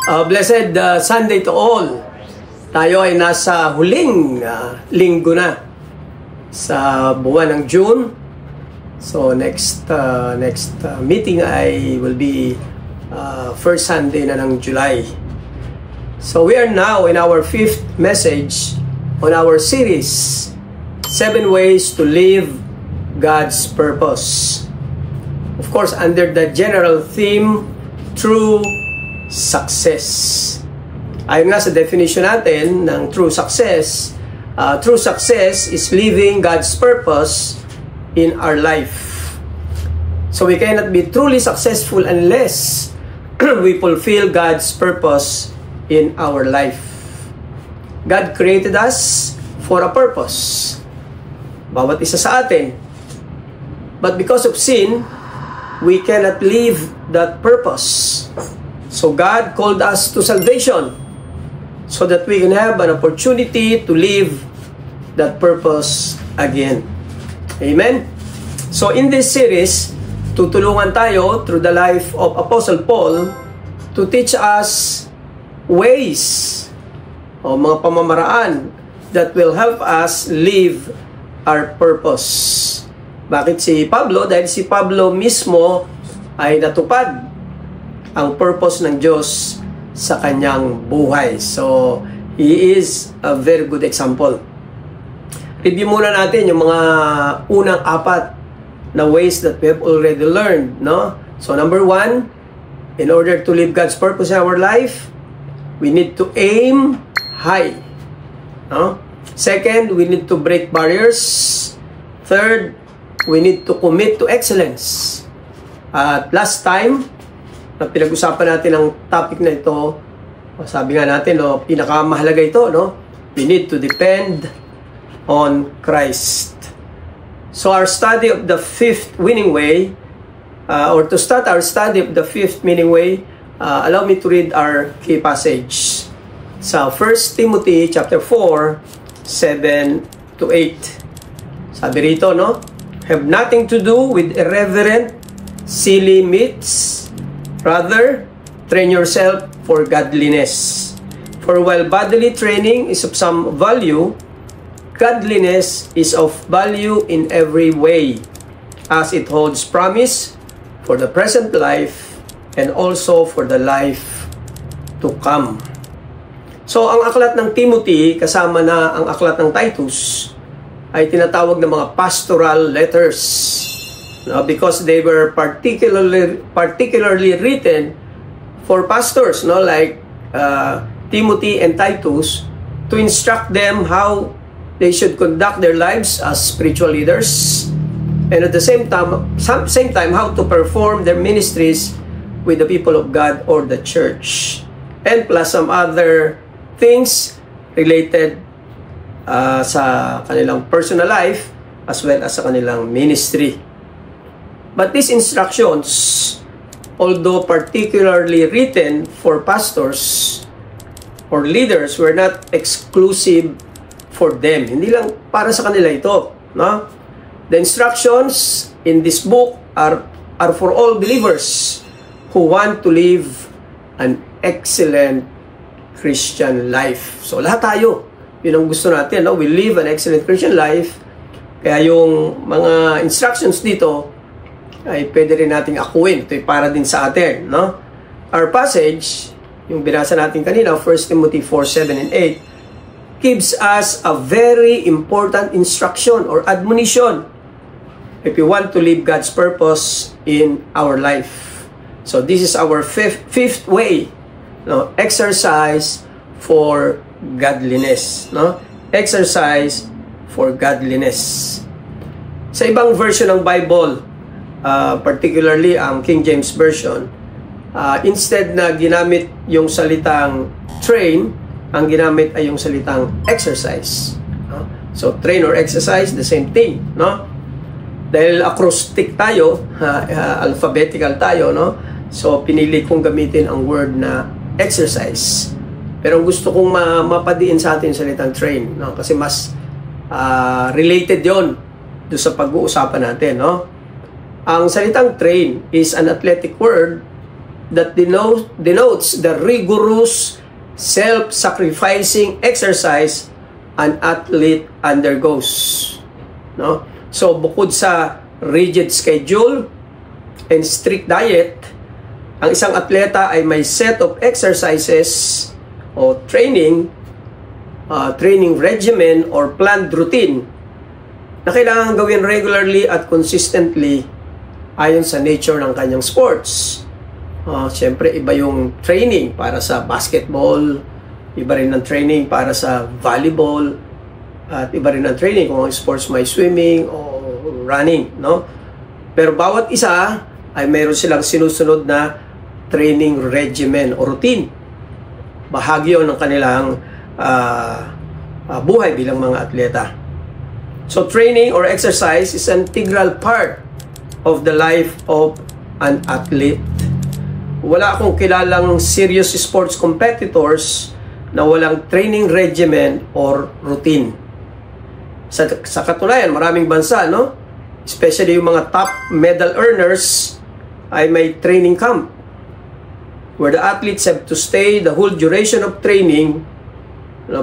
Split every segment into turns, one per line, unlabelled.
Blessed Sunday to all. Tayo ay nasa huling linggo na sa buwan ng June. So next meeting will be first Sunday na ng July. So we are now in our 5th message on our series, 7 ways to live God's purpose. Of course, under the general theme, true success. Ayon nga sa definition natin ng true success is living God's purpose in our life. So we cannot be truly successful unless we fulfill God's purpose in our life. God created us for a purpose. Bawat isa sa atin. But because of sin, we cannot live that purpose. So God called us to salvation so that we can have an opportunity to live that purpose again. Amen? So in this series, tutulungan tayo through the life of Apostle Paul to teach us ways o mga pamamaraan that will help us live our purpose. Bakit si Pablo? Dahil si Pablo mismo ay natupad ang purpose ng Diyos sa kanyang buhay. So, he is a very good example. Review muna natin yung mga unang 4 na ways that we have already learned, no? So, number 1, in order to live God's purpose in our life, we need to aim high. No? Second, we need to break barriers. Third, we need to commit to excellence. At last time, na pinag-usapan natin ang topic na ito, sabi nga natin, pinakamahalaga ito, no? We need to depend on Christ. So our study of the 5th winning way, or to start our study of the 5th winning way, allow me to read our key passage. Sa 1 Timothy chapter 4, 7 to 8. Sabi rito, no? Have nothing to do with irreverent, silly myths. Rather, train yourself for godliness. For while bodily training is of some value, godliness is of value in every way, as it holds promise for the present life and also for the life to come. So, ang aklat ng Timothy, kasama na ang aklat ng Titus, ay tinatawag ng mga pastoral letters. Because they were particularly written for pastors, like Timothy and Titus, to instruct them how they should conduct their lives as spiritual leaders, and at the same time how to perform their ministries with the people of God or the church, and plus some other things related sa kanilang personal life as well as sa kanilang ministry. But these instructions, although particularly written for pastors or leaders, were not exclusive for them. Hindi lang para sa kanila ito, no? The instructions in this book are for all believers who want to live an excellent Christian life. So lahat tayo, yun ang gusto natin, no? We live an excellent Christian life. Kaya yung mga instructions dito ay pwede rin nating akuin. Ito ay para din sa atin, no? Our passage, yung binasa natin kanina, 1 Timothy 4, 7 and 8, gives us a very important instruction or admonition if we want to live God's purpose in our life. So this is our fifth way, no? Exercise for godliness, no? Exercise for godliness. Sa ibang version ng Bible, particularly ang King James Version, instead na ginamit yung salitang train, ang ginamit ay yung salitang exercise. No? So, train or exercise, the same thing. No? Dahil acrostic tayo, alphabetical tayo, no? So, pinili kong gamitin ang word na exercise. Pero gusto kong mapadiin sa atin yung salitang train. No? Kasi mas related yon doon sa pag-uusapan natin. No? Ang salitang train is an athletic word that denotes the rigorous, self-sacrificing exercise an athlete undergoes. No? So, bukod sa rigid schedule and strict diet, ang isang atleta ay may set of exercises o training regimen or planned routine na kailangan gawin regularly at consistently ayon sa nature ng kanyang sports. Siyempre, iba yung training para sa basketball, iba rin ang training para sa volleyball, at iba rin ang training kung ang sports may swimming o running, no? Pero bawat isa ay mayroon silang sinusunod na training regimen o routine. Bahagi yun ng kanilang buhay bilang mga atleta. So training or exercise is an integral part of the life of an athlete. Wala akong kilalang serious sports competitors na walang training regimen or routine. Sa katunayan, maraming bansa, no? Especially yung mga top medal earners ay may training camp where the athletes have to stay the whole duration of training,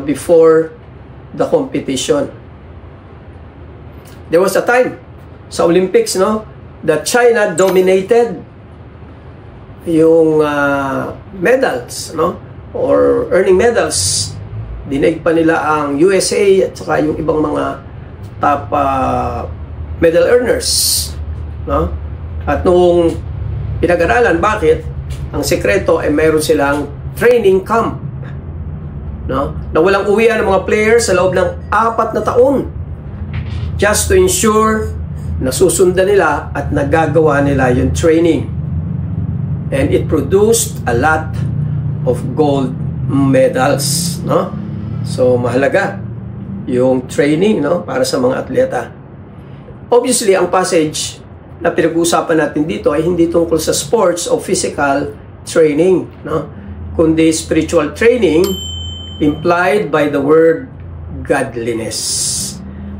before the competition. There was a time sa Olympics, no, that China dominated yung medals, no, or earning medals. Dinaig pa nila ang USA at saka yung ibang mga top medal earners, no? At noong pinag-aralan bakit, ang sekreto ay mayroon silang training camp, no, na walang uwian ng mga players sa loob ng 4 na taon just to ensure na susundan nila at nagagawa nila yung training. And it produced a lot of gold medals, no? So mahalaga yung training, no, para sa mga atleta. Obviously, ang passage na pinag-uusapan natin dito ay hindi tungkol sa sports o physical training, no, kundi spiritual training implied by the word godliness.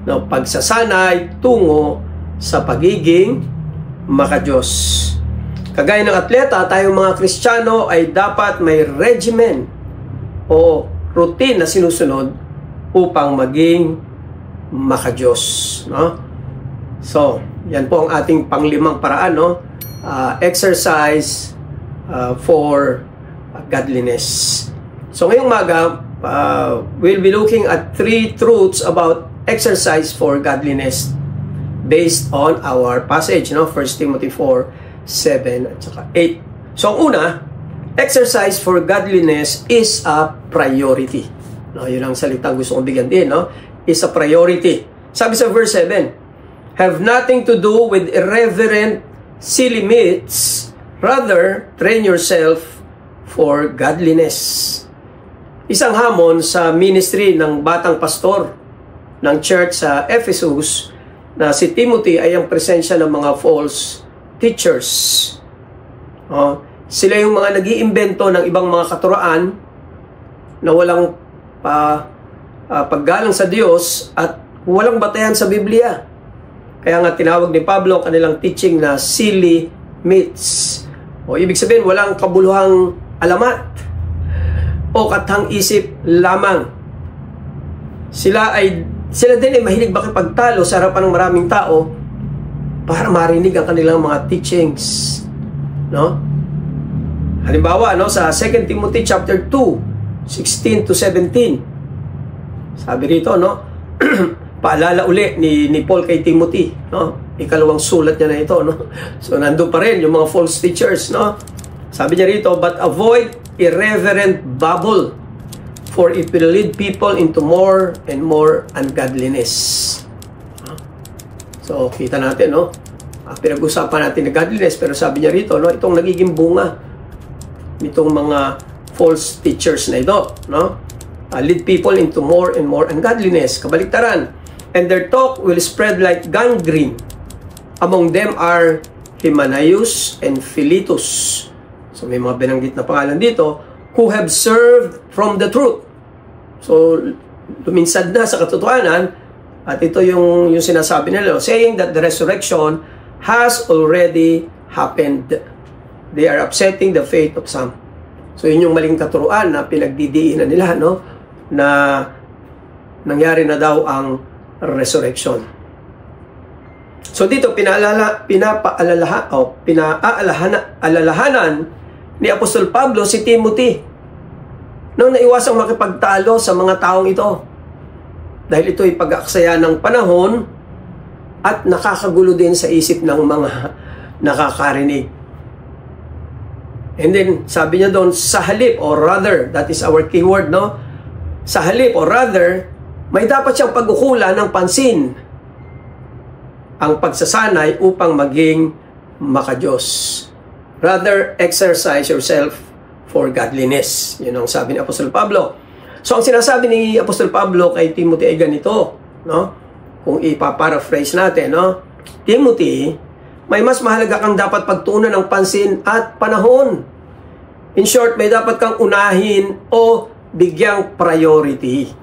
No, pagsasanay tungo sa pagiging makadiyos. Kagaya ng atleta, tayong mga Kristiyano ay dapat may regimen o routine na sinusunod upang maging makadiyos, no? So, yan po ang ating panglimang paraan, no? Exercise for godliness. So, ngayong maga, we'll be looking at 3 truths about exercise for godliness based on our passage, no? 1 Timothy 4:7 at saka 8. So, ang una, exercise for godliness is a priority. No, yun ang salitang gusto kong bigyan din, no? Is a priority. Sabi sa verse 7, have nothing to do with irreverent, silly myths. Rather, train yourself for godliness. Isang hamon sa ministry ng batang pastor ng church sa Ephesus na si Timothy ay ang presensya ng mga false teachers. Sila yung mga nag-iimbento ng ibang mga katuraan na walang paggalang sa Diyos at walang batayan sa Biblia. Kaya nga tinawag ni Pablo ang kanilang teaching na silly myths. O ibig sabihin, walang kabuluhang alamat o katang isip lamang. Sila din ay mahilig makipagtalo sa harapan ng maraming tao para marinig ang kanilang mga teachings, no? Halimbawa, no, sa 2 Timothy chapter 2, 16 to 17. Sabi rito, no, paalala uli ni Paul kay Timothy, no? Ikalawang sulat niya na ito, no? So nandoon pa rin yung mga false teachers, no? Sabi niya rito, but avoid irreverent babble, for it will lead people into more and more ungodliness. So, kita natin, no? Pinag-usapan natin na godliness, pero sabi niya rito, no, itong nagiging bunga nitong mga false teachers na ito, no? Lead people into more and more ungodliness, kabaliktaran. And their talk will spread like gangrene. Among them are Hymenaeus and Philetus. So, may mga binanggit na pangalan dito, who have served from the truth. So, luminsad na sa katotohanan. At ito yung sinasabi nila, saying that the resurrection has already happened. they are upsetting the faith of some. So yun yung maling katuruan na pinagdidiinan nila, no? Na nangyari na daw ang resurrection. So dito pinaalalahanan ni Apostol Pablo si Timothy nung naiwasang makipagtalo sa mga taong ito. Dahil ito ay pag-aaksaya ng panahon at nakakagulo din sa isip ng mga nakakarinig. And then, sabi niya doon, sa halip, or rather, that is our keyword, no? Sa halip, or rather, may dapat siyang pag-ukulan ng pansin ang pagsasanay upang maging makadiyos. Rather, exercise yourself for godliness. Yun ang sabi ni Apostol Pablo. So, ang sinasabi ni Apostol Pablo kay Timothy ay ganito, no? Kung ipaparaphrase natin, no? Timothy, may mas mahalaga kang dapat pagtuunan ng pansin at panahon. In short, may dapat kang unahin o bigyang priority.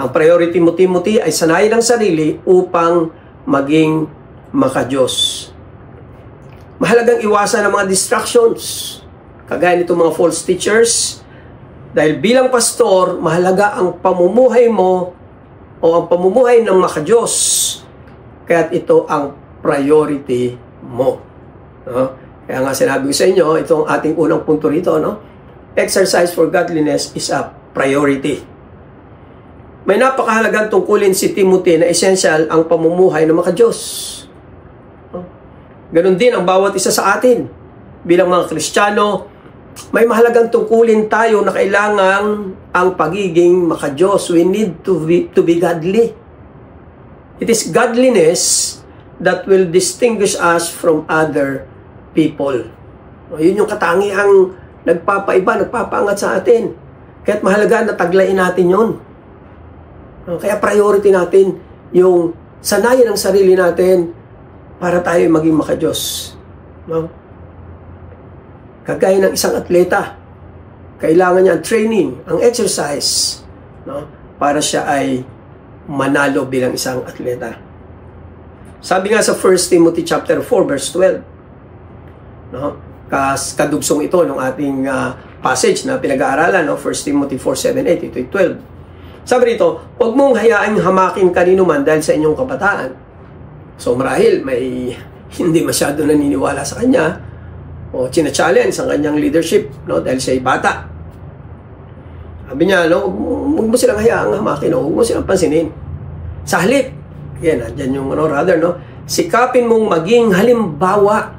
Ang priority mo, Timothy, ay sanayin ang sarili upang maging makadiyos. Mahalagang iwasan ang mga distractions, kagaya nitong mga false teachers. Dahil bilang pastor, mahalaga ang pamumuhay mo o ang pamumuhay ng makadiyos. Kaya't ito ang priority mo. No? Kaya nga sinabi ko sa inyo, itong ating unang punto rito, no? Exercise for godliness is a priority. May napakahalagang tungkulin si Timothy na essential ang pamumuhay ng makadiyos. No? Ganon din ang bawat isa sa atin. Bilang mga Kristiyano, may mahalagang tungkulin tayo na kailangan ang pagiging makadiyos. We need to be godly. It is godliness that will distinguish us from other people. Yun yung katangiang nagpapaiba, nagpapaangat sa atin. Kaya't mahalaga na taglayin natin yun. Kaya priority natin yung sanayan ng sarili natin para tayo maging makadiyos. No? Kagaya ng isang atleta, kailangan niya ang training, ang exercise, no? Para siya ay manalo bilang isang atleta. Sabi nga sa 1 Timothy chapter 4 verse 12, no? Kadugsong ito ng ating passage na pinag-aaralan, no? 1 Timothy 4:7-8, ito 12. Sabi rito, huwag mong hayaang hamakin kanino man dahil sa inyong kabataan. So marahil may hindi masyado naniniwala sa kanya o china-challenge ang kanyang leadership, no? Dahil siya ay bata. Sabi niya, no? Huwag mo silang hayaang hamakin, no? Huwag mo silang pansinin. Sa halip, yan, andyan yung rather, no? Sikapin mong maging halimbawa.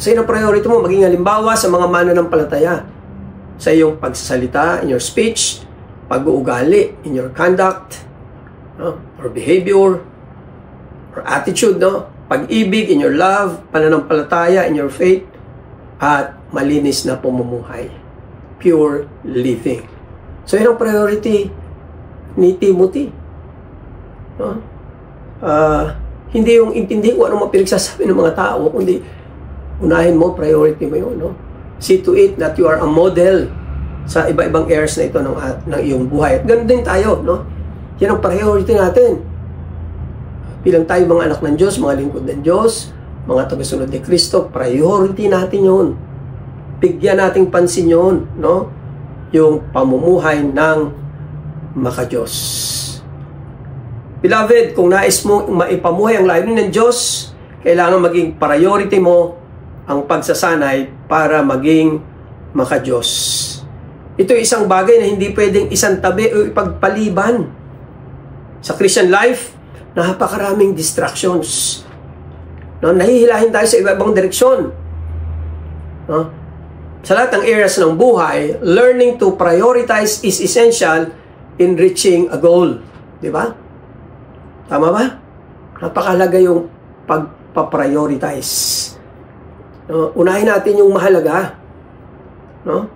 So yun ang priority mo, maging halimbawa sa mga mananampalataya. Sa iyong pagsasalita, in your speech, pag-uugali, in your conduct, no? Or behavior, or attitude, no? Pag-ibig, in your love, pananampalataya, in your faith, at malinis na pamumuhay. Pure living. So yun ang priority ni Timothy. No? Hindi yung intindihin kung anong mapinagsasabi ng mga tao, kundi unahin mo, priority mo yun. No? See to it that you are a model sa iba-ibang areas na ito ng iyong buhay. At ganun din tayo. No? Yan ang priority natin. Bilang tayo mga anak ng Diyos, mga lingkod ng Diyos, mga tagasunod ni Kristo, priority natin yun. Bigyan nating pansin yun. No? Yung pamumuhay ng makadiyos. Beloved, kung nais mo maipamuhay ang layunin ng Diyos, kailangan maging priority mo ang pagsasanay para maging makadiyos. Ito ay isang bagay na hindi pwedeng isang tabi o ipagpaliban. Sa Christian life, napakaraming distractions. No, nahihilahin tayo sa iba-ibang direksyon. No? Sa lahat ng areas ng buhay, learning to prioritize is essential in reaching a goal. Di ba? Tama ba? Napakahalaga yung pagpa-prioritize. No? Unahin natin yung mahalaga. No?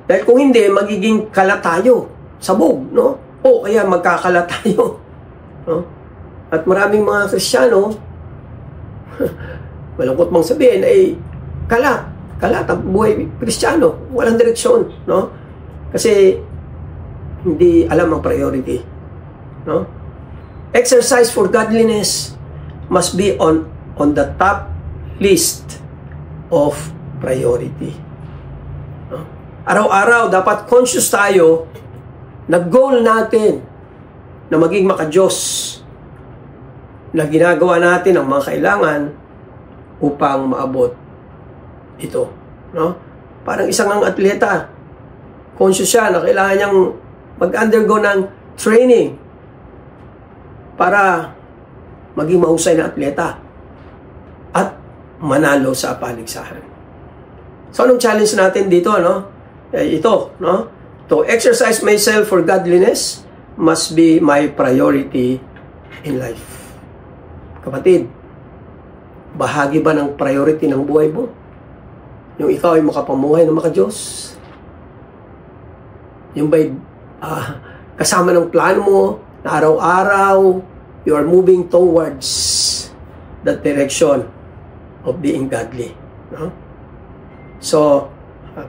Dahil kung hindi, magiging kalat tayo. Sabog, no? O kaya magkakalat tayo. No? At maraming mga Kristiyano, malungkot mang sabihin, ay kalat ang buhay Kristiyano. Walang direksyon. No? Kasi hindi alam ang priority. No? Exercise for godliness must be on the top list of priority. No? Araw-araw, dapat conscious tayo na goal natin na maging maka-Diyos, na ginagawa natin ang mga kailangan upang maabot ito. No? Parang isang ang atleta, conscious siya na kailangan niyang mag-undergo ng training para maging mahusay na atleta at manalo sa paligsahan. So, anong challenge natin dito, no? Ito, no? To exercise myself for godliness must be my priority in life. Kapatid, bahagi ba ng priority ng buhay mo? Yung ikaw ay makapamuhay ng maka-Diyos? Yung ba'y kasama ng plano mo na araw-araw you are moving towards that direction of being godly. No? So,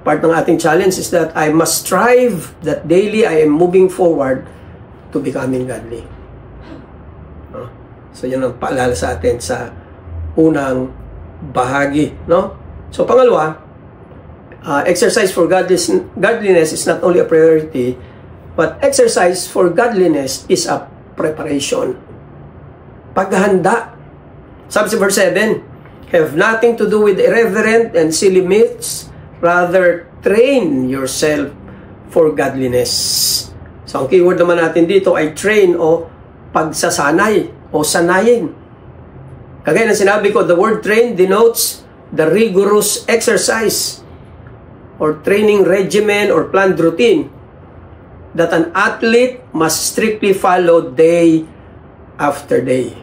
part ng ating challenge is that I must strive that daily I am moving forward to becoming godly. No? So, yun ang paalala sa atin sa unang bahagi. No? So, pangalawa, exercise for godliness is not only a priority, but exercise for godliness is a preparation. Paghahanda. Sabi sa verse 7, have nothing to do with irreverent and silly myths, rather train yourself for godliness. So, ang keyword naman natin dito ay train o pagsasanay o sanayin. Kagaya ng sinabi ko, the word train denotes the rigorous exercise or training regimen or planned routine that an athlete must strictly follow day after day.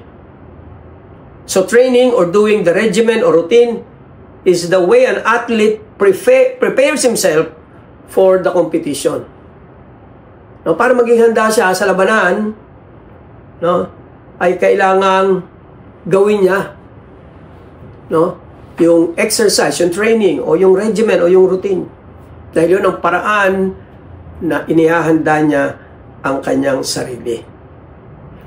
So training or doing the regimen or routine is the way an athlete prepares himself for the competition. No, para maging handa siya sa labanan, no, ay kailangang gawin niya, no, yung exercise, yung training, o yung regimen, o yung routine. Dahil yun ang paraan na inihahanda niya ang kanyang sarili.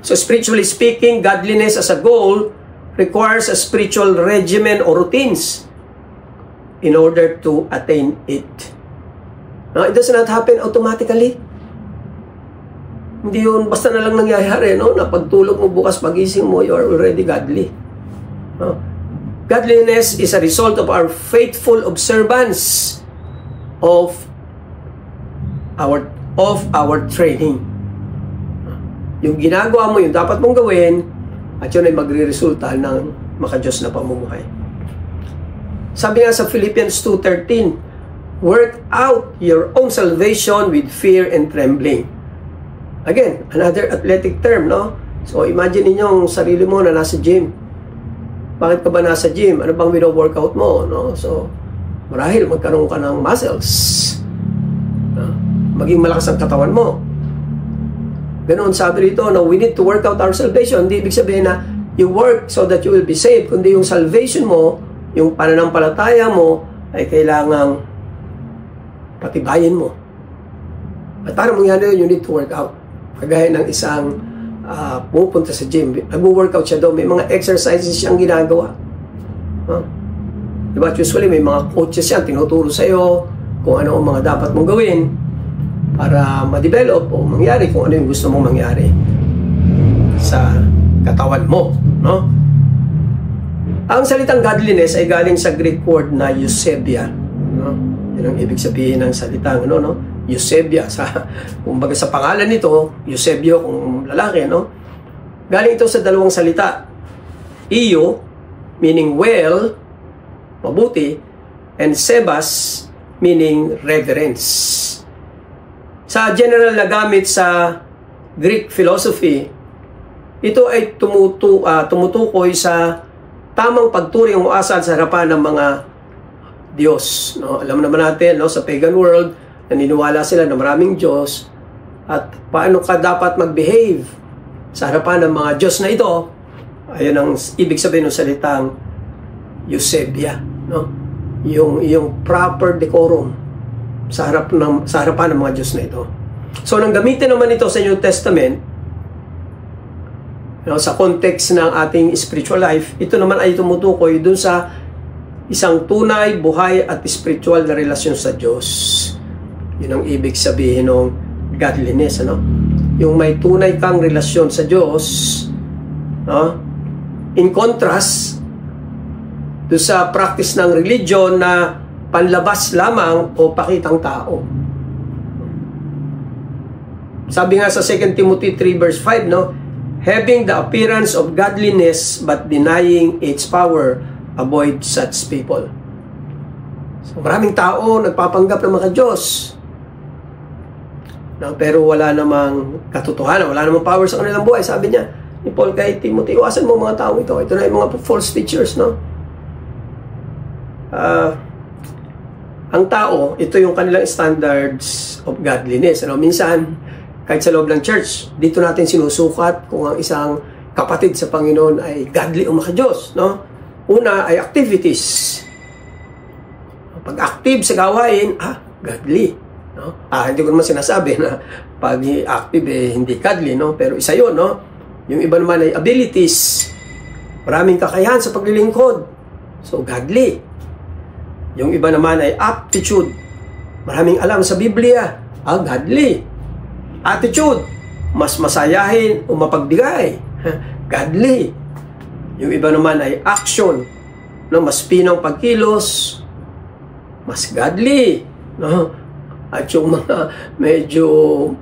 So spiritually speaking, godliness as a goal requires a spiritual regimen or routines in order to attain it. Now, it does not happen automatically. Hindi yun basta na lang nangyayari, no? Na pagtulog mo bukas, pagising mo, you are already godly. No? Godliness is a result of our faithful observance of our training. Yung ginagawa mo, yung dapat mong gawin, at yun ay magre-resulta ng maka-Diyos na pamumuhay. Sabi nga sa Philippians 2:13, work out your own salvation with fear and trembling. Again, another athletic term, no? So, imagine ninyo ang sarili mo na nasa gym. Bakit ka ba nasa gym? Ano bang wino-workout mo, no? So, marahil magkaroon ka ng muscles. Maging malakas ang katawan mo. Ganoon sabi rito, no, we need to work out our salvation. Hindi ibig sabihin na you work so that you will be saved. Kundi yung salvation mo, yung pananampalataya mo, ay kailangang patibayin mo. At para mangyari yun, you need to work out. Kagaya ng isang pupunta sa gym, nag-workout siya doon, may mga exercises siyang ginagawa. Diba? Usually may mga coaches siya, tinuturo sa'yo kung ano ang mga dapat mong gawin para ma-develop o mangyari kung ano yung gusto mong mangyari sa katawan mo. No? Ang salitang godliness ay galing sa Greek word na eusebia. No? Yan ang ibig sabihin ng salitang no? Eusebia. Kumbaga sa pangalan nito, Eusebio kung lalaki, no? Galing ito sa dalawang salita. Iyo, meaning well, mabuti, and sebas, meaning reverence. Sa general na gamit sa Greek philosophy, ito ay tumutukoy sa tamang pagturing o asal sa harapan ng mga Diyos. No? Alam naman natin, no, sa pagan world, naniniwala sila na maraming Diyos at paano ka dapat mag-behave sa harapan ng mga Diyos na ito. Ayun ang ibig sabihin ng salitang eusebia, no? Yung proper decorum sa harapan ng mga Diyos na ito. So nang gamitin naman ito sa New Testament, sa context ng ating spiritual life, ito naman ay tumutukoy dun sa isang tunay, buhay at spiritual na relasyon sa Diyos. Yun ang ibig sabihin ng godliness, ano? Yung may tunay kang relasyon sa Diyos, no? In contrast do sa practice ng religion na panlabas lamang o pakitang tao. Sabi nga sa 2 Timothy 3 verse 5, no? Having the appearance of godliness but denying its power, avoid such people. So, maraming tao nagpapanggap ng mga Diyos, no? Pero wala namang katotohanan, wala namang power sa kanilang buhay. Sabi niya ni Paul kay Timothy, iwasan mo mga tao ito. Ito na yung mga false teachers, no? Ang tao, ito yung kanilang standards of godliness, ano? Minsan, kahit sa loob ng church, dito natin sinusukat kung ang isang kapatid sa Panginoon ay godly o maka-Diyos, no? Una ay activities. Pag active sa gawain, godly, no? Hindi ko naman sinasabi na pag active hindi godly, no? Pero isa yun, no? Yung iba naman ay abilities. Maraming kakayahan sa paglilingkod. So, godly. Yung iba naman ay aptitude. Maraming alam sa Biblia. Godly. Attitude. Mas masayahin o mapagbigay. Godly. Yung iba naman ay action. No? Mas pinang pagkilos. Mas godly. No? At yung mga medyo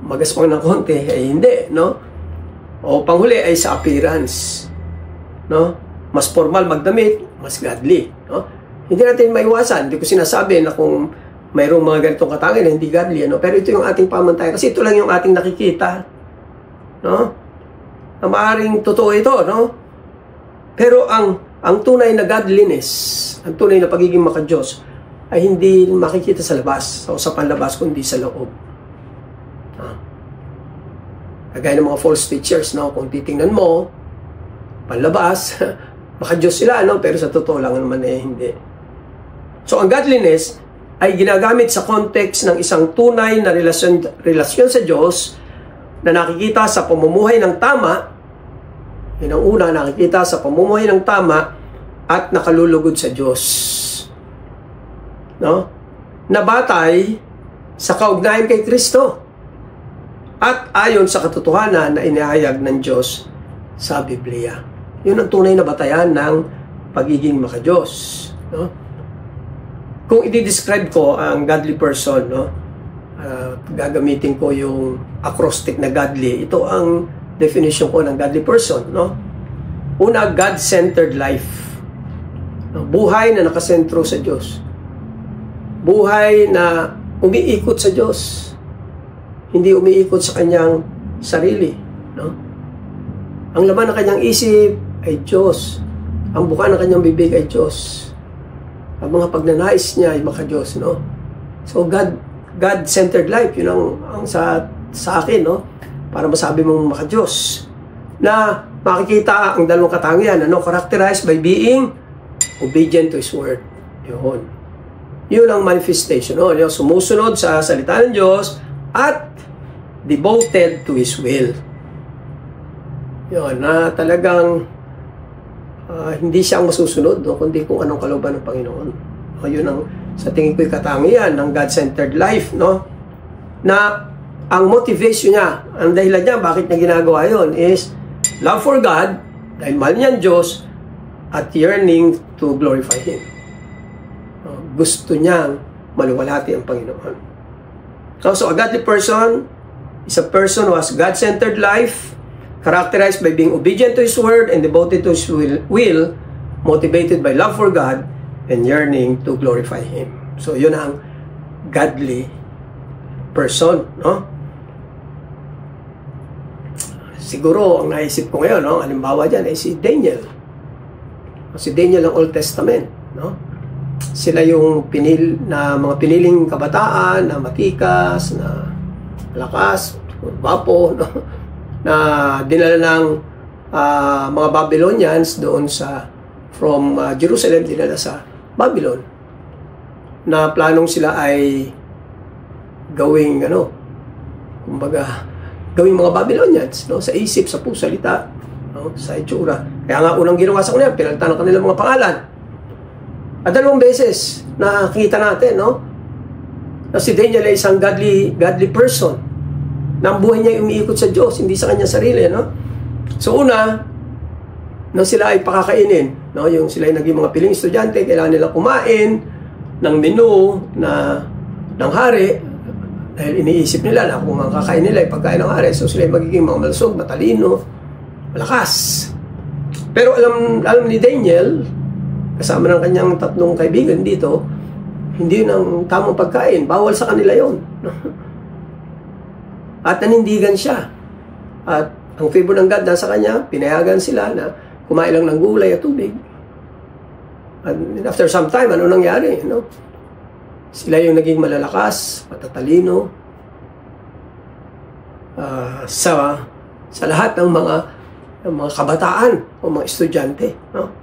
magaspang ng konti ay hindi. No? O panghuli ay sa appearance. No? Mas formal magdamit, mas godly. No? Hindi natin maiwasan. Hindi ko sinasabi na kung mayroong mga ganitong katangian na hindi godly, ano? Pero ito yung ating pamantayan. Kasi ito lang yung ating nakikita. No? Na maaaring totoo ito, no? Pero ang tunay na godliness, ang tunay na pagiging maka-Diyos, ay hindi makikita sa labas, o sa panlabas, kundi sa loob. Kagaya ng mga false teachers, no? Kung titingnan mo, panlabas, maka-Diyos sila, no? Pero sa totoo lang naman hindi. So, ang godliness ay ginagamit sa context ng isang tunay na relasyon sa Diyos na nakikita sa pamumuhay ng tama. Yun ang una, nakikita sa pamumuhay ng tama at nakalulugod sa Diyos. No? Nabatay sa kaugnayan kay Kristo at ayon sa katotohanan na inihayag ng Diyos sa Biblia. Yun ang tunay na batayan ng pagiging maka-Diyos. No? Kung i-describe ko ang godly person, no? Gagamitin ko yung acrostic na godly. Ito ang definition ko ng godly person. No? Una, God-centered life. Buhay na nakasentro sa Diyos. Buhay na umiikot sa Diyos. Hindi umiikot sa kanyang sarili. No? Ang laman ng kanyang isip ay Diyos. Ang buka ng kanyang bibig ay Diyos. Ang mga pagnanais niya ay maka-Diyos. No? So, God-centered life, yun ang sa akin, no? Para masabi mong maka-Diyos. Na makikita ang dalawang katangian, ano? Characterized by being obedient to His Word. Yun ang manifestation, no? Sumusunod sa salita ng Diyos at devoted to His will. Yun, na talagang hindi siya ang masusunod, no? Kundi kung anong kalooban ng Panginoon. Yun ang sa tingin ko'y katangian ng God-centered life, no? Na ang motivation niya, ang dahilan niya, bakit niya ginagawa yun, is love for God, dahil mahal niya ang Diyos, at yearning to glorify Him. Gusto niyang maluwalhati ang Panginoon. So, a godly person is a person who has God-centered life, characterized by being obedient to His Word and devoted to His will, motivated by love for God, and yearning to glorify Him. So, yun ang godly person, no? Siguro, ang naisip ko ngayon, no? Halimbawa dyan ay si Daniel. Si Daniel ng Old Testament, no? Sila yung mga piniling kabataan na matikas, na lakas, gwapo, no? Na dinala ng mga Babylonians doon from Jerusalem, dinala sa Babylon, na planong sila ay gawing gawing mga Babylonians, no? Sa isip, sa salita, no? Sa itsura. Kaya nga unang ginawa sa kanila, pinalitan ng kanilang mga pangalan. At 2 beses nakita natin, no? Na si Daniel ay isang godly person. Na ang buhay niya ay umiikot sa Diyos, hindi sa kanyang sarili, no? So una, nang sila ay pakakainin, no? Yung sila ay naging mga piling estudyante, kailangan nila kumain ng menu ng hari, dahil iniisip nila na kung ang kakain nila ay pagkain ng hari, so sila ay magiging mga malusog, matalino, malakas. Pero alam ni Daniel, kasama ng kanyang 3 kaibigan dito, hindi yun ang tamang pagkain. Bawal sa kanila yon. At nanindigan siya. At ang favor ng God nasa kanya, pinayagan sila na kumain lang ng gulay at tubig. And after some time, ano nangyari? No? Sila yung naging malalakas, matatalino, sa lahat ng mga kabataan o mga estudyante. No?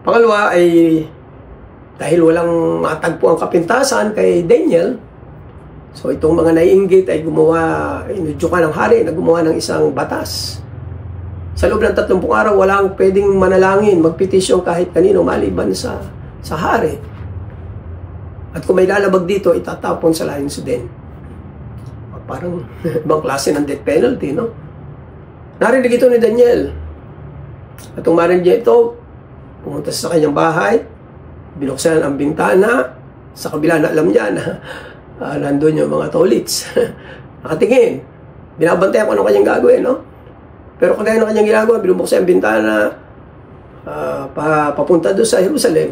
Pangalawa ay dahil walang matagpo ang kapintasan kay Daniel, so itong mga naiinggit ay inudyukan ng hari na gumawa ng isang batas. Sa loob ng 30 araw, walang pwedeng manalangin, magpetisyon kahit kanino maliban sa hari. At kung may lalabag dito, itatapon sa lions den. Parang ibang klase ng death penalty, no? Narinig ito ni Daniel. At kung marinig niya ito, pumunta sa kanyang bahay, binuksan ang bintana, sa kabila na alam niya na nandun yung mga tolits. Nakatingin. Binabantayan ko ano kanyang gagawin, no? Pero kung dahil ng kanyang ginagawa, binubuksan ang bintana papunta doon sa Jerusalem.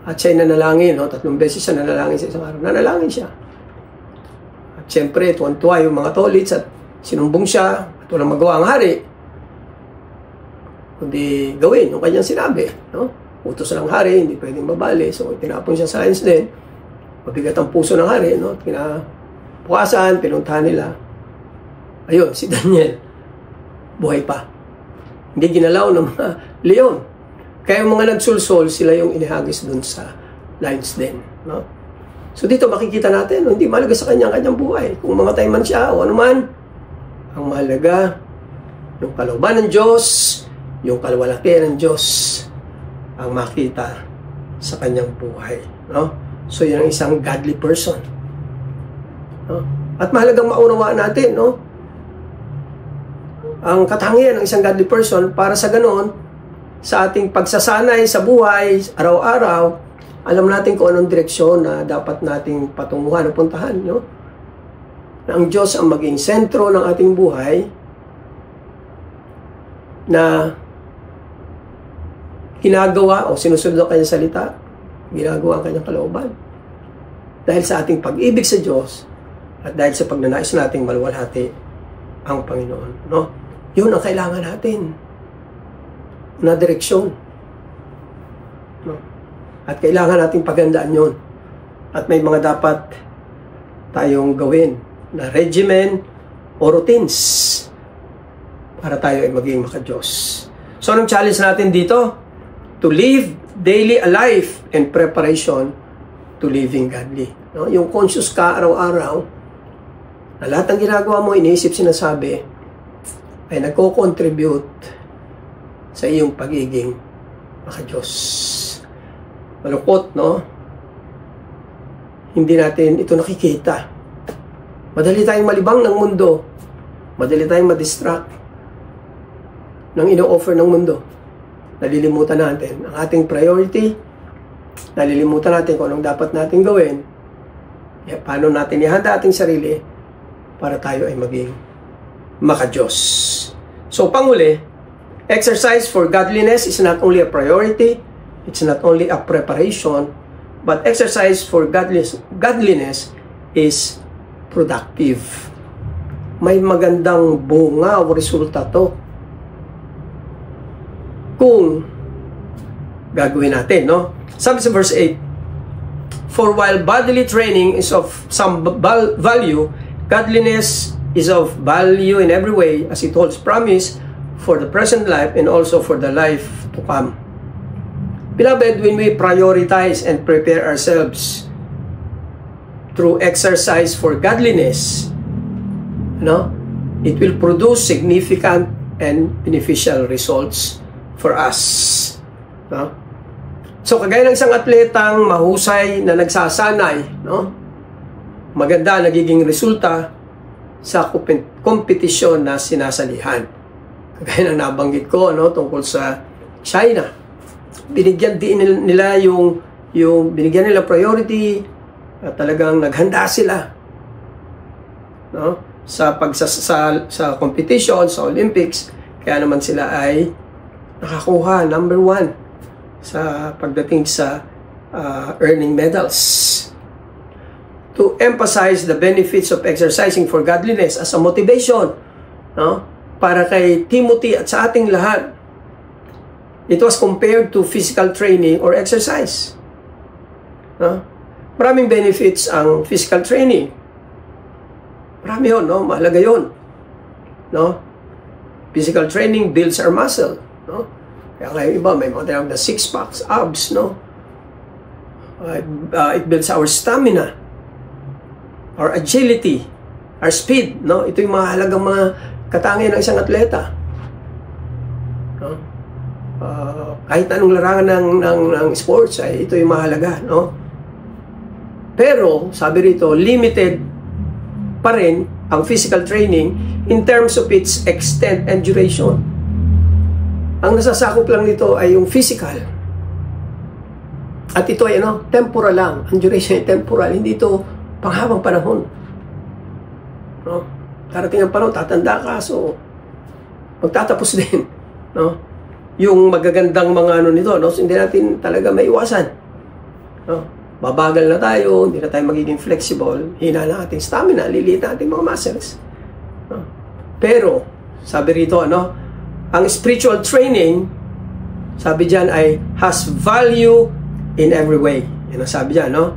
At siya'y nanalangin, no? 3 beses siya nanalangin sa isang araw. Nanalangin siya. At siyempre, tuwan-tuwa yung mga tolits at sinumbong siya at walang magawa ang hari. Kundi gawin yung kanyang sinabi, no? Utos ng hari, hindi pwedeng mabali. So, tinapon siya sa lions den. Mabigat ang puso ng hari, no? Kinapukasan, pinuntahan nila. Ayun, si Daniel, buhay pa. Hindi ginalaw ng mga leon. Kaya yung mga nagsulsol, sila yung inihagis dun sa lions den, no? So, dito makikita natin, no? Hindi mahalaga sa kanyang buhay. Kung mamatay man siya o anuman, ang mahalaga, yung kalooban ng Diyos, yung kalwalatian ng Diyos, ang makita sa kanyang buhay, no? So, yan ang isang godly person, no? At mahalagang maunawaan natin, no? Ang katangian ng isang godly person para sa ganoon, sa ating pagsasanay sa buhay, araw-araw, alam natin kung anong direksyon na dapat nating patunguhan o puntahan, no? Na ang Diyos ang maging sentro ng ating buhay, na ginagawa o sinusunod ang kanyang salita, ginagawa ang kanyang kalooban. Dahil sa ating pag-ibig sa Diyos at dahil sa pagnanais nating maluwalhati ang Panginoon, no? Yun ang kailangan natin na direksyon, no? At kailangan nating pagandaan yun. At may mga dapat tayong gawin na regimen o routines para tayo ay maging maka-Diyos. So, anong challenge natin dito? To live daily a life in preparation to living godly. No? Yung conscious ka araw-araw, na lahat ng ginagawa mo, iniisip, sinasabi, ay nagko-contribute sa iyong pagiging maka-Diyos. Malungkot, no? Hindi natin ito nakikita. Madali tayong malibang ng mundo. Madali tayong madistract ng ino-offer ng mundo. Nalilimutan natin ang ating priority. Nalilimutan natin kung anong dapat natin gawin. Paano natin ihanda ating sarili para tayo ay maging maka-Diyos. So, panghuli, exercise for godliness is not only a priority, it's not only a preparation, but exercise for godliness is productive. May magandang bunga o resulta to kung gagawin natin, no? Sabi sa verse 8, for while bodily training is of some value, godliness is of value in every way, as it holds promise for the present life and also for the life to come. Beloved, when we prioritize and prepare ourselves through exercise for godliness, no, it will produce significant and beneficial results for us. No? So, kagaya ng isang atletang mahusay na nagsasanay, no? Maganda nagiging resulta sa kompetisyon na sinasalihan. Kagaya ng nabanggit ko, no, tungkol sa China. Binigyan din nila yung binigyan nila priority at talagang naghanda sila, no, sa sa competition, sa Olympics. Kaya naman sila ay nakakuha number 1 sa pagdating sa earning medals. To emphasize the benefits of exercising for godliness as a motivation, no, para kay Timothy at sa ating lahat. It was compared to physical training or exercise. No? Maraming benefits ang physical training. Marami yun, no? Mahalaga yun. No? Physical training builds our muscle. No? Kaya kayo iba, may mga tinawag na six-packs, abs, no? It builds our stamina, our agility, our speed, no? Ito yung mahalagang mga katangian ng isang atleta. No? Kahit anong larangan ng sports, ay ito yung mahalaga, no? Pero, sabi rito, limited pa rin ang physical training in terms of its extent and duration. Ang nasasakop lang nito ay yung physical. At ito ay temporal lang. Ang duration ay temporal. Hindi ito panghabang panahon. No? Darating ang panahon, tatanda ka, so magtatapos din. No? Yung magagandang mga nito, no? So, hindi natin talaga maiwasan. No? Babagal na tayo, hindi na tayo magiging flexible, hina na ating stamina, liliit na ating mga muscles. No? Pero, sabi rito, ang spiritual training, sabi dyan ay has value in every way. Yan ang sabi dyan, no?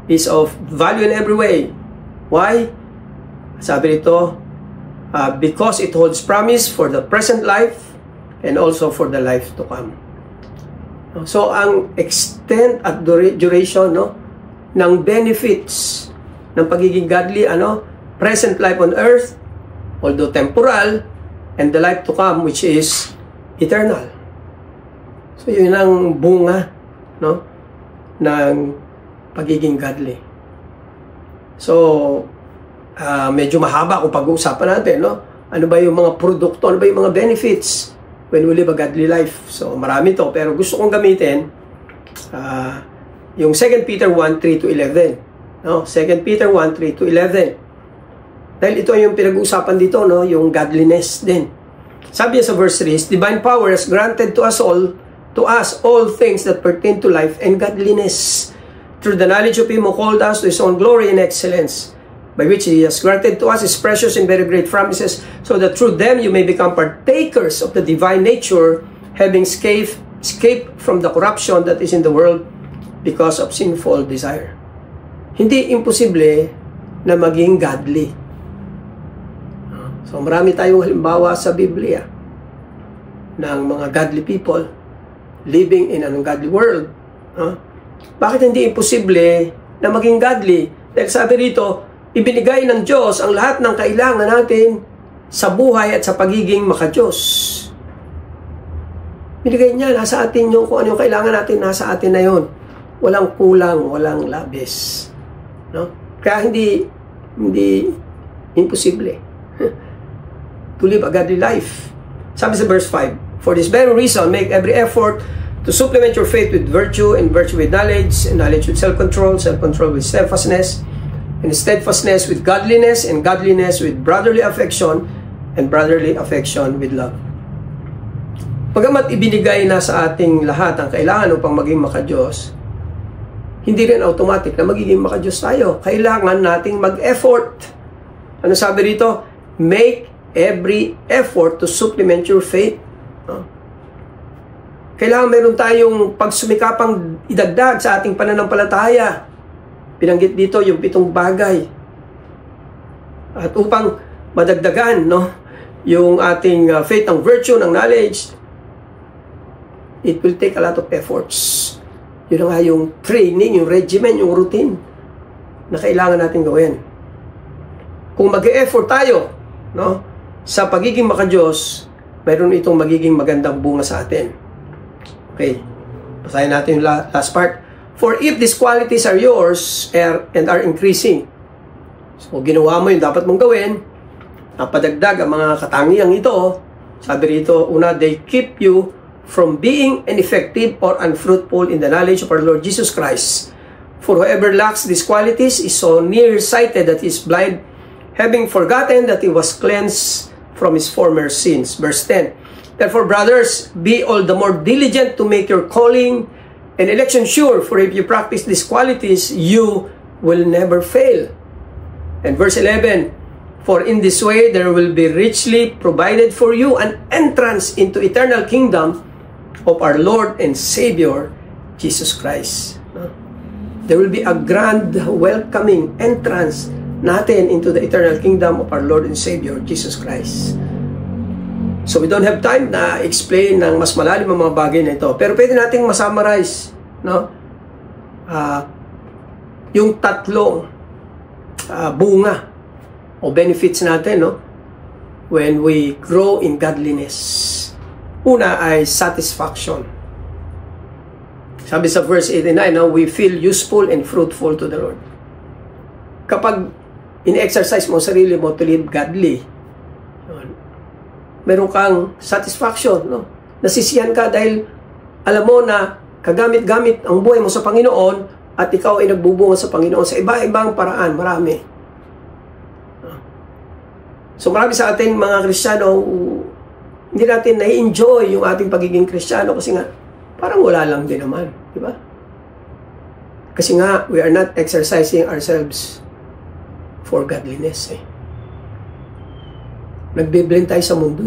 Is of value in every way. Why? Sabi rito, because it holds promise for the present life and also for the life to come. So, ang extent at duration, no, ng benefits ng pagiging godly, present life on earth, although temporal, and the life to come, which is eternal. So, yun ang bunga, no, ng pagiging godly. So, medyo mahaba kung pag-uusapan natin, no? Ano ba yung mga produkto, ano ba yung mga benefits when we live a godly life? So, marami to, pero gusto kong gamitin yung 2 Peter 1:3-11. No? 2 Peter 1:3-11. Dahil ito yung pinag-uusapan dito, no? Yung godliness din. Sabi niya sa verse 3, divine power has granted to us all things that pertain to life and godliness through the knowledge of Him who called us to His own glory and excellence, by which He has granted to us His precious and very great promises, so that through them you may become partakers of the divine nature, having escaped from the corruption that is in the world because of sinful desire. Hindi imposible na maging godly. So marami tayong halimbawa sa Biblia ng mga godly people living in an ungodly world. Bakit hindi imposible na maging godly? Dahil sabi rito, ibinigay ng Diyos ang lahat ng kailangan natin sa buhay at sa pagiging makadiyos. Binigay niya, nasa atin yung kung ano yung kailangan natin, nasa atin na yun. Walang kulang, walang labis. No? Kaya hindi imposible to live a godly life. Sabi sa verse 5, for this very reason, make every effort to supplement your faith with virtue, and virtue with knowledge, and knowledge with self-control, self-control with steadfastness, and steadfastness with godliness, and godliness with brotherly affection, and brotherly affection with love. Pagamat ibinigay na sa ating lahat ang kailangan upang maging makadiyos, hindi rin automatic na magiging makadiyos tayo. Kailangan nating mag-effort. Ano sabi rito? Make every effort to supplement your faith. Kailangan meron tayong pagsumikapang idagdag sa ating pananampalataya. Pinanggit dito yung 7 bagay. At upang madagdagan, no, yung ating faith, ng virtue, ng knowledge, it will take a lot of efforts. Yun nga yung training, yung regimen, yung routine na kailangan natin gawin. Kung mag-e-effort tayo, no, sa pagiging makadiyos, mayroon itong magiging magandang bunga sa atin. Okay. Basahin natin yung last part. For if these qualities are yours and are increasing. So, ginawa mo yung dapat mong gawin, napadagdag ang mga katangiang ito. Sabi rito, una, they keep you from being ineffective or unfruitful in the knowledge of our Lord Jesus Christ. For whoever lacks these qualities is so nearsighted that he is blind, having forgotten that he was cleansed from his former sins. Verse 10. Therefore, brothers, be all the more diligent to make your calling and election sure, for if you practice these qualities, you will never fail. And verse 11, for in this way there will be richly provided for you an entrance into eternal kingdom of our Lord and Savior, Jesus Christ. There will be a grand welcoming entrance natin into the eternal kingdom of our Lord and Savior, Jesus Christ. So we don't have time na explain ng mas malalim ang mga bagay na ito. Pero pwede nating masummarize, no? Yung tatlong bunga o benefits natin, no? When we grow in godliness. Una ay satisfaction. Sabi sa verse 89, no? We feel useful and fruitful to the Lord. Kapag in-exercise mo sarili mo to live godly, meron kang satisfaction, no? Nasisiyan ka dahil alam mo na kagamit-gamit ang buhay mo sa Panginoon at ikaw ay nagbubunga sa Panginoon sa iba-ibang paraan, marami. So marami sa ating mga Kristiyano, hindi natin na-enjoy yung ating pagiging Kristiyano kasi nga, parang wala lang din naman, di ba? Kasi nga, we are not exercising ourselves for godliness, Nagbe-blend tayo sa mundo,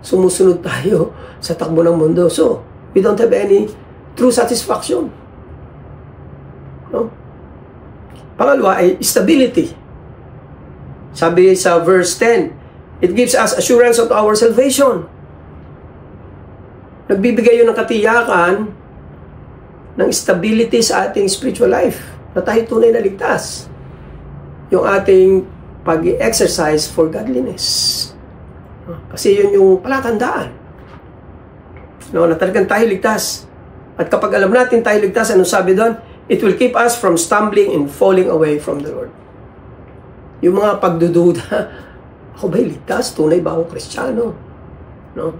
Sumusunod tayo sa takbo ng mundo. So, we don't have any true satisfaction. No? Pangalawa ay stability. Sabi sa verse 10, it gives us assurance of our salvation. Nagbibigay yun ng katiyakan ng stability sa ating spiritual life, na tayo tunay na ligtas. Yung ating pag-exercise for godliness. Kasi yun yung palatandaan. No, na talagang tayo ligtas. At kapag alam natin tayo ligtas, ano sabi doon? It will keep us from stumbling and falling away from the Lord. Yung mga pagdududa, ako ba'y ligtas? Tunay ba ako Kristiyano? No?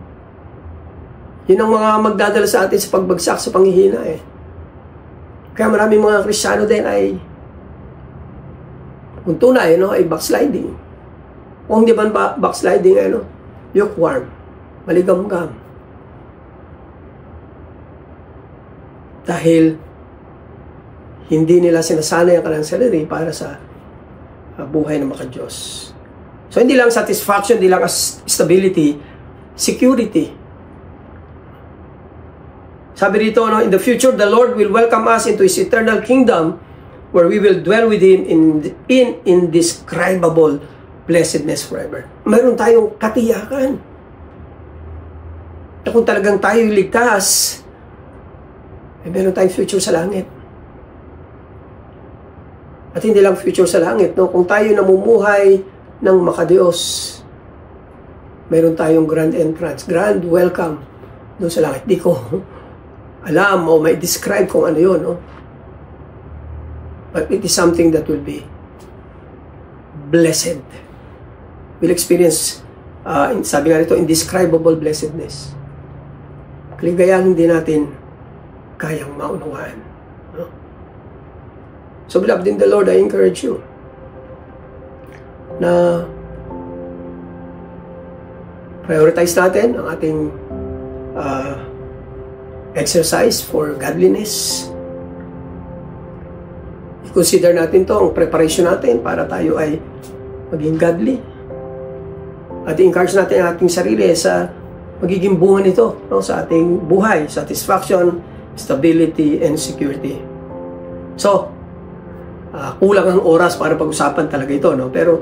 Yun ang mga magdadala sa atin sa pagbagsak sa panghihina, Kaya maraming mga Kristiyano din ay kung tunay, ay backsliding. Kung di ba backsliding, lukewarm, maligam-gam. Dahil hindi nila sinasanay ang kanilang sarili para sa buhay ng maka-Diyos. So, hindi lang satisfaction, hindi lang stability, security. Sabi dito, in the future, the Lord will welcome us into His eternal kingdom where we will dwell with Him in indescribable blessedness forever. Mayroon tayong katiyakan na kung talagang tayo ligtas, meron tayong future sa langit. At hindi lang future sa langit, no? Kung tayo namumuhay ng maka-Diyos, meron tayong grand entrance, grand welcome doon sa langit. Di ko alam o may describe kung ano yun, no? But it is something that will be blessed. We'll experience, sabi nga nito, indescribable blessedness. Kaligayahan hindi natin kayang maunawaan. No? So, beloved in the Lord, I encourage you na prioritize natin ang ating exercise for godliness. I-consider natin to ang preparation natin para tayo ay maging godly. At i-encourage natin ang ating sarili sa magiging bunga nito, no? Sa ating buhay, satisfaction, stability, and security. So, kulang ang oras para pag-usapan talaga ito, no? Pero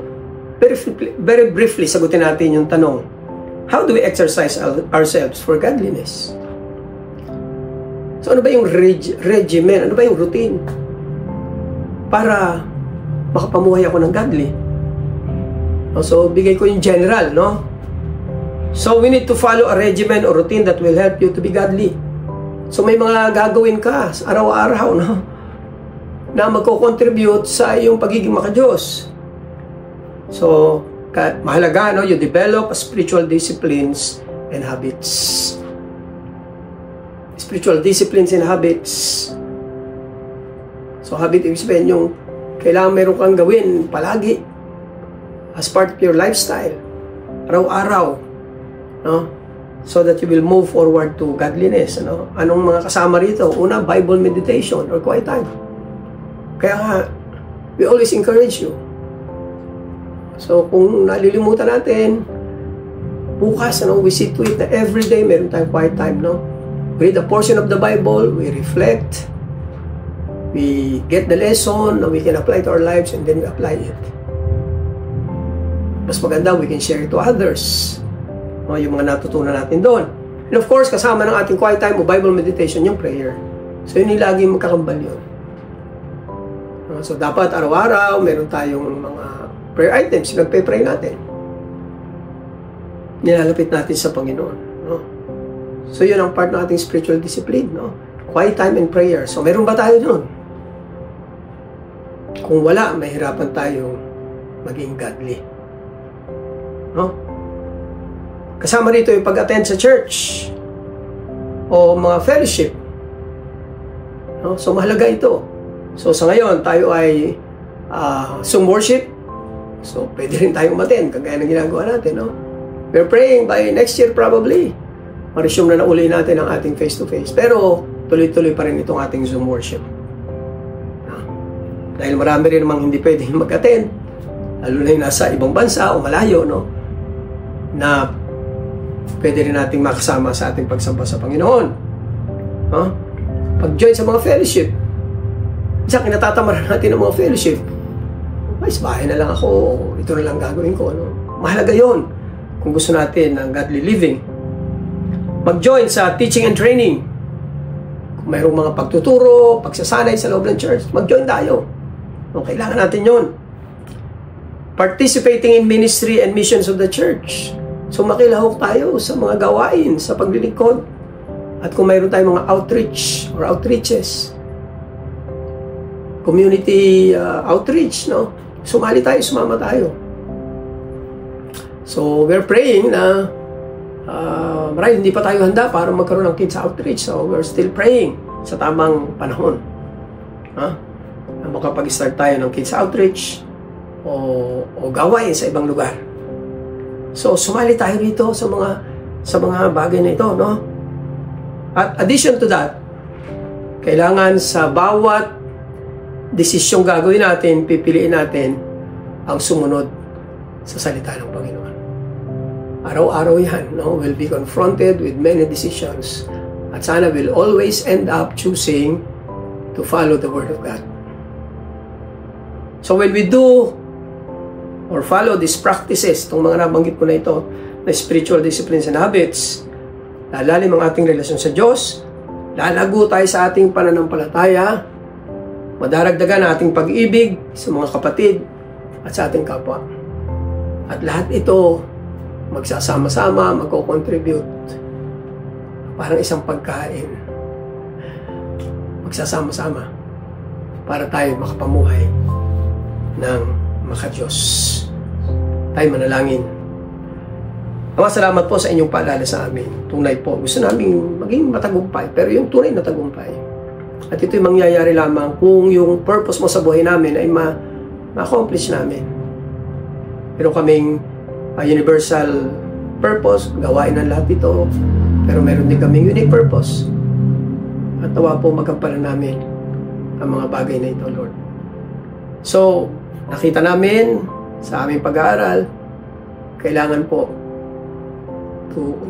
very briefly, sagutin natin yung tanong, how do we exercise ourselves for godliness? So, ano ba yung regimen? Ano ba yung routine para makapamuhay ako ng godly? So, bigay ko yung general, no? So, we need to follow a regimen or routine that will help you to be godly. So may mga gagawin ka araw-araw, no? Na magko-contribute sa iyong pagiging maka-Diyos. So, mahalaga, no? You develop spiritual disciplines and habits. Spiritual disciplines and habits. So, habit, ibig sabihin yung kailangan meron kang gawin palagi as part of your lifestyle. Araw-araw. No? So that you will move forward to godliness. Ano? Anong mga kasama rito? Una, Bible meditation or quiet time. Kaya nga, we always encourage you. So, kung nalilimutan natin, bukas, ano, we see to it na every day meron tayong quiet time, no? We read a portion of the Bible, we reflect, we get the lesson na we can apply to our lives, and then we apply it. Mas maganda, we can share it to others. No, yung mga natutunan natin doon. And of course, kasama ng ating quiet time o Bible meditation, yung prayer. So, yun yung laging magkakambal yun. So, dapat araw-araw, meron tayong mga prayer items, nagpe-pray natin. Nilalapit natin sa Panginoon. No? So, yun ang part ng ating spiritual discipline. No? Quiet time and prayer. So, meron ba tayo doon? Kung wala, mahirapan tayong maging godly. No? Kasama rito yung pag-attend sa church o mga fellowship. No? So, mahalaga ito. So, sa ngayon, tayo ay Zoom worship. So, pwede rin tayong umattend, kagaya ng ginagawa natin, no? We're praying by next year probably, ma-resume na uli natin ang ating face-to-face. Pero, tuloy-tuloy pa rin itong ating Zoom worship. Dahil marami rin namang hindi pwedeng mag-attend, lalo na yung nasa ibang bansa o malayo, no? Na pwede rin nating makasama sa ating pagsamba sa Panginoon. No? Pag-join sa mga fellowship, isa kinatatamaran natin ng mga fellowship. Ay, sa bahay na lang ako, ito na lang gagawin ko. No? Mahalaga yon kung gusto natin ng godly living. Mag-join sa teaching and training. Kung mayroong mga pagtuturo, pagsasanay sa loob ng church, mag-join tayo. No, kailangan natin yon. Participating in ministry and missions of the church. So makilahok tayo sa mga gawain, sa paglilingkod. At kung mayroon tayong mga outreach or outreaches, community outreach, no? Sumali tayo, sumama tayo. So, we're praying na marahil hindi pa tayo handa para magkaroon ng kids outreach. So, we're still praying sa tamang panahon. Na makapag-start tayo ng kids outreach o gawain sa ibang lugar. So, sumali tayo dito sa mga bagay na ito, no? At addition to that, kailangan sa bawat desisyong gagawin natin, pipiliin natin ang sumunod sa salita ng Panginoon. Araw-araw yan, no? We'll be confronted with many decisions. At sana we'll always end up choosing to follow the Word of God. So when we do or follow these practices, itong mga nabanggit ko na ito, na spiritual disciplines and habits, lalalim ang ating relasyon sa Diyos, lalago tayo sa ating pananampalataya, madaragdagan ang ating pag-ibig sa mga kapatid at sa ating kapwa. At lahat ito, magsasama-sama, magko-contribute. Parang isang pagkain. Magsasama-sama para tayo makapamuhay ng maka-Diyos. Tayo manalangin. Ama, salamat po sa inyong paalala sa amin. Tunay po, gusto namin maging matagumpay, pero yung tunay na tagumpay. At ito'y mangyayari lamang kung yung purpose mo sa buhay namin ay ma-accomplish namin. Pero kaming universal purpose, gawain ng lahat ito, pero meron din kaming unique purpose. At nawa po magampanan namin ang mga bagay na ito, Lord. So, nakita namin sa aming pag-aaral, kailangan po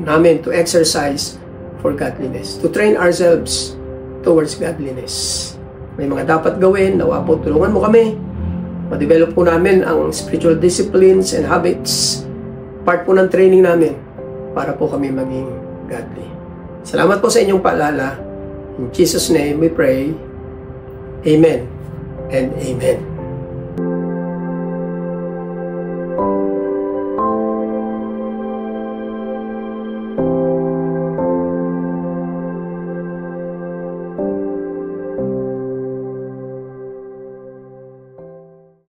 namin to exercise for godliness, to train ourselves towards godliness. May mga dapat gawin, nawa po tulungan mo kami. Ma-develop po namin ang spiritual disciplines and habits. Part po ng training namin para po kami maging godly. Salamat po sa inyong paalala. In Jesus' name we pray. Amen and amen.